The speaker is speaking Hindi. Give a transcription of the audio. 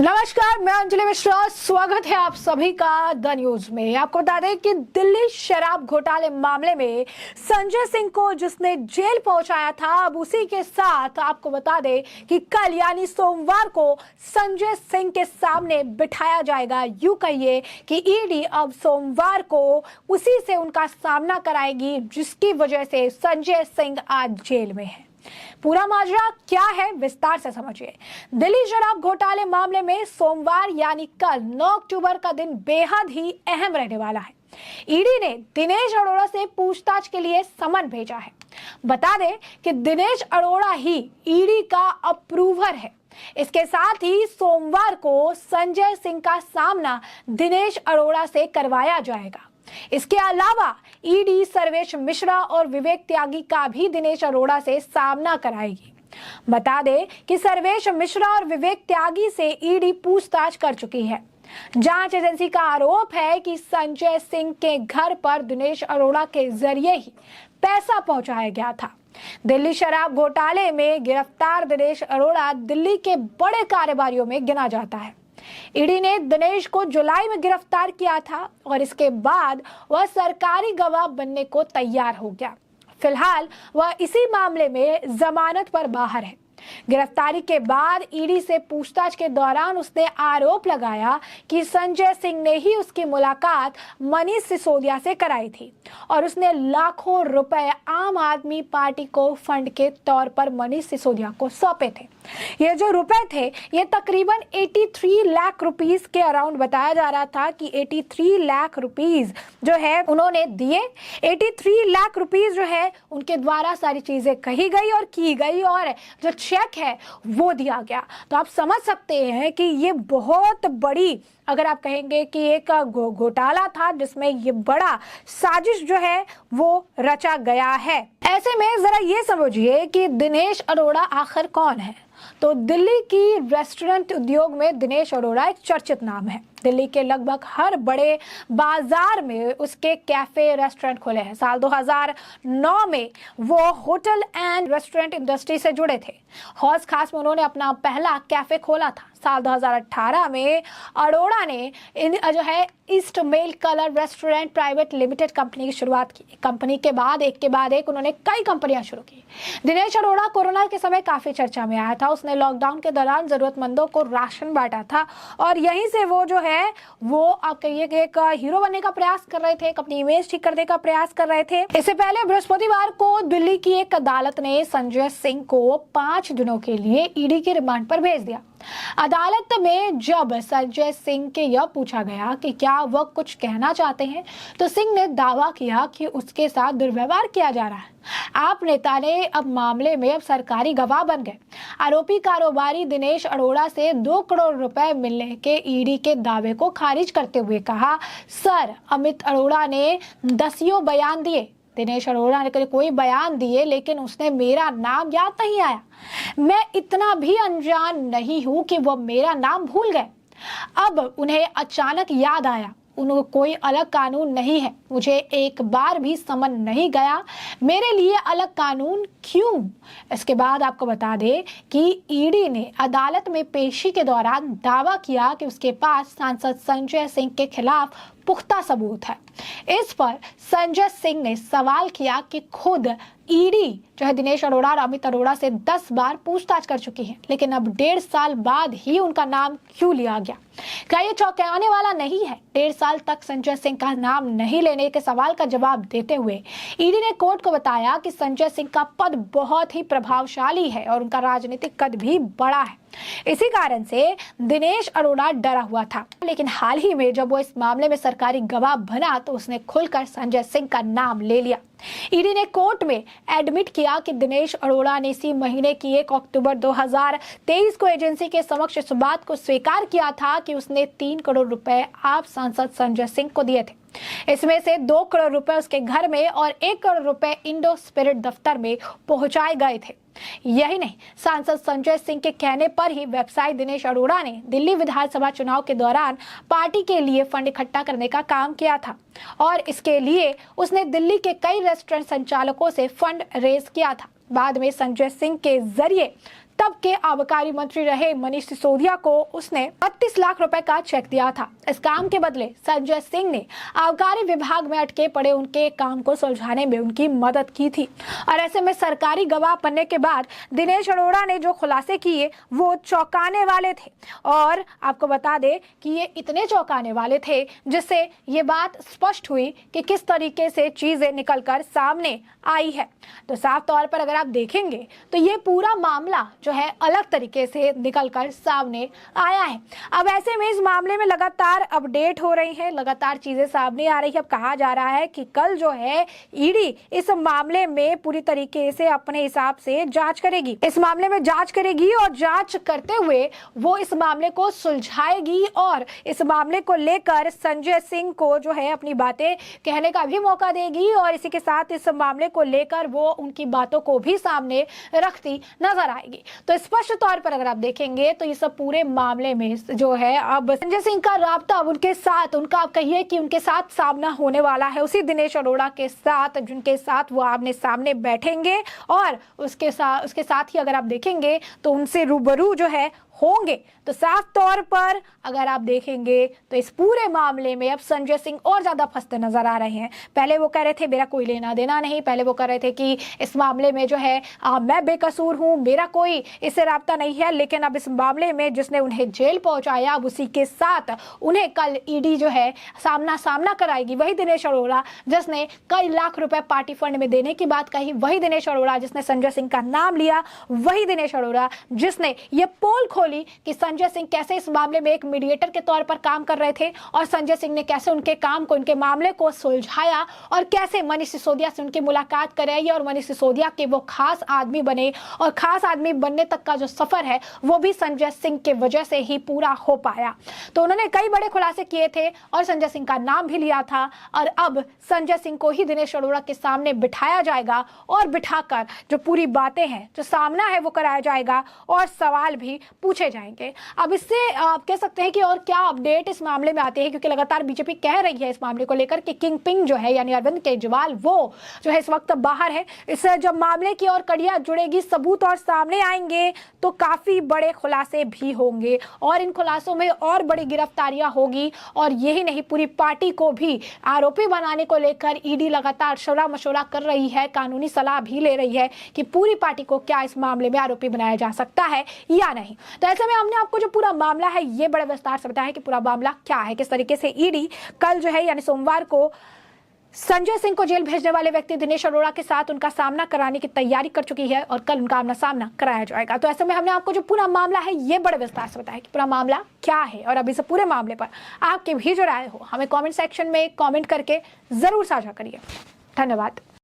नमस्कार, मैं अंजलि मिश्रा। स्वागत है आप सभी का द न्यूज में। आपको बता दें कि दिल्ली शराब घोटाले मामले में संजय सिंह को जिसने जेल पहुंचाया था, अब उसी के साथ आपको बता दें कि कल यानी सोमवार को संजय सिंह के सामने बिठाया जाएगा। यूं कहिए कि ईडी अब सोमवार को उसी से उनका सामना कराएगी, जिसकी वजह से संजय सिंह आज जेल में है। पूरा माजरा क्या है, विस्तार से समझिए। दिल्ली शराब घोटाले मामले में सोमवार यानी कल 9 अक्टूबर का दिन बेहद ही अहम रहने वाला है। ईडी ने दिनेश अरोड़ा से पूछताछ के लिए समन भेजा है। बता दें कि दिनेश अरोड़ा ही ईडी का अप्रूवर है। इसके साथ ही सोमवार को संजय सिंह का सामना दिनेश अरोड़ा से करवाया जाएगा। इसके अलावा ईडी सर्वेश मिश्रा और विवेक त्यागी का भी दिनेश अरोड़ा से सामना कराएगी। बता दें कि सर्वेश मिश्रा और विवेक त्यागी से ईडी पूछताछ कर चुकी है। जांच एजेंसी का आरोप है कि संजय सिंह के घर पर दिनेश अरोड़ा के जरिए ही पैसा पहुंचाया गया था। दिल्ली शराब घोटाले में गिरफ्तार दिनेश अरोड़ा दिल्ली के बड़े कारोबारियों में गिना जाता है। ईडी ने दिनेश को जुलाई में गिरफ्तार किया था और इसके बाद वह सरकारी गवाह बनने को तैयार हो गया। फिलहाल वह इसी मामले में जमानत पर बाहर है। गिरफ्तारी के बाद ईडी से पूछताछ के दौरान उसने आरोप लगाया कि संजय सिंह ने ही उसकी मुलाकात मनीष सिसोदिया से कराई थी और उसने लाखों रुपए आम आदमी पार्टी को फंड के तौर पर मनीष सिसोदिया को सौंपे थे। ये जो रुपए थे ये तकरीबन 83 लाख रुपीस के अराउंड बताया जा रहा था कि 83 लाख रुपीस जो है उन्होंने दिए। 83 लाख रुपीस जो है उनके द्वारा सारी चीजें कही गई और की गई और जो चेक है वो दिया गया। तो आप समझ सकते हैं कि ये बहुत बड़ी, अगर आप कहेंगे कि एक घोटाला था जिसमें ये बड़ा साजिश जो है वो रचा गया है। ऐसे में जरा ये समझिए कि दिनेश अरोड़ा आखिर कौन है। तो दिल्ली की रेस्टोरेंट उद्योग में दिनेश अरोड़ा एक चर्चित नाम है। दिल्ली के लगभग हर बड़े बाजार में उसके कैफे रेस्टोरेंट खुले हैं। साल 2009 में वो होटल एंड रेस्टोरेंट इंडस्ट्री से जुड़े थे। हौज खास में उन्होंने अपना पहला कैफे खोला था। साल 2018 में अरोड़ा ने जो है east mail colour restaurant private limited company की शुरुआत की। कंपनी के बाद एक उन्होंने कई कंपनियां शुरू की। दिनेश अरोड़ा कोरोना के समय काफी चर्चा में आया था। उसने लॉकडाउन के दौरान जरूरतमंदों को राशन बांटा था और यहीं से वो जो है वो आप कहिए कि एक हीरो बनने का प्रयास कर रहे थे, अपनी इमेज ठीक करने का प्रयास कर रहे थे। इससे पहले बृहस्पतिवार को दिल्ली की एक अदालत ने संजय सिंह को 5 दिनों के लिए ईडी के रिमांड पर भेज दिया। अदालत में जब संजय सिंह के यह पूछा गया कि क्या वह कुछ कहना चाहते हैं, तो सिंह ने दावा किया कि उसके साथ दुर्व्यवहार किया जा रहा है। आप नेता ने अब मामले में अब सरकारी गवाह बन गए। आरोपी कारोबारी दिनेश अरोड़ा से 2 करोड़ रुपए मिलने के ईडी के दावे को खारिज करते हुए कहा, सर, अमित अरोड़ा ने दसियों बयान दिए। दिनेश अरोड़ा ने कोई बयान दिए लेकिन उसने मेरा नाम याद नहीं आया। मैं इतना भी अनजान नहीं हूं कि वो मेरा नाम भूल गए। अब उन्हें अचानक याद आया। उनको कोई अलग कानून नहीं है। मुझे एक बार भी समन नहीं गया। मेरे लिए अलग कानून क्यों? इसके बाद आपको बता दें कि ईडी ने अदालत में पेशी के दौरान दावा किया कि उसके पास सांसद संजय सिंह के खिलाफ पुख्ता सबूत है। इस पर संजय सिंह ने सवाल किया कि खुद ईडी जो है दिनेश अरोड़ा और अमित अरोड़ा से 10 बार पूछताछ कर चुकी है, लेकिन अब 1.5 साल बाद ही उनका नाम क्यों लिया गया? क्या ये चौंकाने वाला नहीं है? 1.5 साल तक संजय सिंह का नाम नहीं लेने के सवाल का जवाब देते हुए ईडी ने कोर्ट को बताया कि संजय सिंह का पद बहुत ही प्रभावशाली है और उनका राजनीतिक कद भी बड़ा है। इसी कारण से दिनेश अरोड़ा डरा हुआ था, लेकिन हाल ही में जब वो इस मामले में सरकारी गवाह बना तो उसने खुलकर संजय सिंह का नाम ले लिया। ईडी ने कोर्ट में एडमिट किया कि दिनेश अरोड़ा ने इसी महीने की 1 अक्टूबर 2023 को एजेंसी के समक्ष इस बात को स्वीकार किया था कि उसने 3 करोड़ रुपए आप सांसद संजय सिंह को दिए थे। इसमें से 2 करोड़ रुपए उसके घर में और 1 करोड़ रुपए इंडो स्पिरिट दफ्तर में पहुंचाए गए थे। यही नहीं, सांसद संजय सिंह के कहने पर ही वेबसाइट दिनेश अरोड़ा ने दिल्ली विधानसभा चुनाव के दौरान पार्टी के लिए फंड इकट्ठा करने का काम किया था और इसके लिए उसने दिल्ली के कई रेस्टोरेंट संचालकों से फंड रेज किया था। बाद में संजय सिंह के जरिए तब के आबकारी मंत्री रहे मनीष सिसोदिया को उसने 32 लाख रुपए का चेक दिया था। इस काम के बदले संजय सिंह ने आबकारी विभाग में अटके पड़े उनके काम को सुलझाने में उनकी मदद की थी। और ऐसे में सरकारी गवाह बनने के बाद दिनेश अरोड़ा ने जो खुलासे किए वो चौंकाने वाले थे। और आपको बता दें कि ये इतने चौंकाने वाले थे जिससे ये बात स्पष्ट हुई कि किस तरीके से चीजें निकलकर सामने आई है। तो साफ तौर पर अगर आप देखेंगे तो ये पूरा मामला जो है अलग तरीके से निकलकर सामने आया है। अब ऐसे में इस मामले में लगातार अपडेट हो रही है, लगातार चीजें सामने आ रही है। अब कहा जा रहा है कि कल जो है ईडी इस मामले में पूरी तरीके से अपने हिसाब से जांच करेगी, इस मामले में जांच करेगी और जांच करते हुए वो इस मामले को सुलझाएगी और इस मामले को लेकर संजय सिंह को जो है अपनी बातें कहने का भी मौका देगी और इसी के साथ इस मामले को लेकर वो उनकी बातों को भी सामने रखती नजर आएगी। तो स्पष्ट तौर पर अगर आप देखेंगे तो इस पूरे मामले में जो है अब संजय सिंह का राब्ता उनके साथ, उनका आप कहिए कि उनके साथ सामना होने वाला है उसी दिनेश अरोड़ा के साथ, जिनके साथ वो आमने सामने बैठेंगे और उसके साथ ही अगर आप देखेंगे तो उनसे रूबरू जो है होंगे। तो साफ तौर पर अगर आप देखेंगे तो इस पूरे मामले में अब संजय सिंह और ज्यादा फंसते नजर आ रहे हैं। पहले वो कह रहे थे मेरा कोई लेना देना नहीं, पहले वो कह रहे थे कि इस मामले में जो है मैं बेकसूर हूं, मेरा कोई इससे राब्ता नहीं है। लेकिन अब इस मामले में जिसने उन्हें जेल पहुंचाया अब उसी के साथ उन्हें कल ईडी जो है सामना कराएगी। वही दिनेश अरोड़ा जिसने कई लाख रुपए पार्टी फंड में देने की बात कही, वही दिनेश अरोड़ा जिसने संजय सिंह का नाम लिया, वही दिनेश अरोड़ा जिसने ये पोल कि संजय सिंह कैसे इस मामले में एक मीडिएटर के तौर पर काम कर रहे थे और संजय सिंह ने कैसे उनके काम को, उनके मामले को सुलझाया और कैसे मनीष सिसोदिया से उनकी मुलाकात कराई और मनीष सिसोदिया के वो खास आदमी बने और खास आदमी बनने तक का जो सफर है वो भी संजय सिंह के वजह से ही पूरा हो पाया। तो उन्होंने कई बड़े खुलासे किए थे और संजय सिंह का नाम भी लिया था और अब संजय सिंह को ही दिनेश अरोड़ा के सामने बिठाया जाएगा और बिठाकर जो पूरी बातें हैं, जो सामना है वो कराया जाएगा और सवाल भी पूछे जाएंगे। अब इससे आप कह सकते हैं कि और क्या अपडेट इस मामले में आते हैं, क्योंकि लगातार बीजेपी कह रही है इस मामले को लेकर कि किंग पिंग जो है यानी अरविंद केजरीवाल वो जो है इस वक्त बाहर है। इससे जब मामले की और कड़ियां जुड़ेगी, सबूत और सामने आएंगे तो काफी बड़े खुलासे भी होंगे और इन खुलासों में और बड़ी गिरफ्तारियां होगी। और यही नहीं, पूरी पार्टी को भी आरोपी बनाने को लेकर ईडी लगातार शोरा मशोरा कर रही है, कानूनी सलाह भी ले रही है कि पूरी पार्टी को क्या इस मामले में आरोपी बनाया जा सकता है या नहीं। तो ऐसे में हमने आपको जो पूरा मामला है ये बड़े विस्तार से बताया कि पूरा मामला क्या है, किस तरीके से ईडी कल जो है यानी सोमवार को संजय सिंह को जेल भेजने वाले व्यक्ति दिनेश अरोड़ा के साथ उनका सामना कराने की तैयारी कर चुकी है और कल उनका आमना सामना कराया जाएगा। तो ऐसे में हमने आपको जो पूरा मामला है ये बड़े विस्तार से बताया कि पूरा मामला क्या है और अभी से पूरे मामले पर आपकी भी जो राय हो हमें कमेंट सेक्शन में कमेंट करके जरूर साझा करिए। धन्यवाद।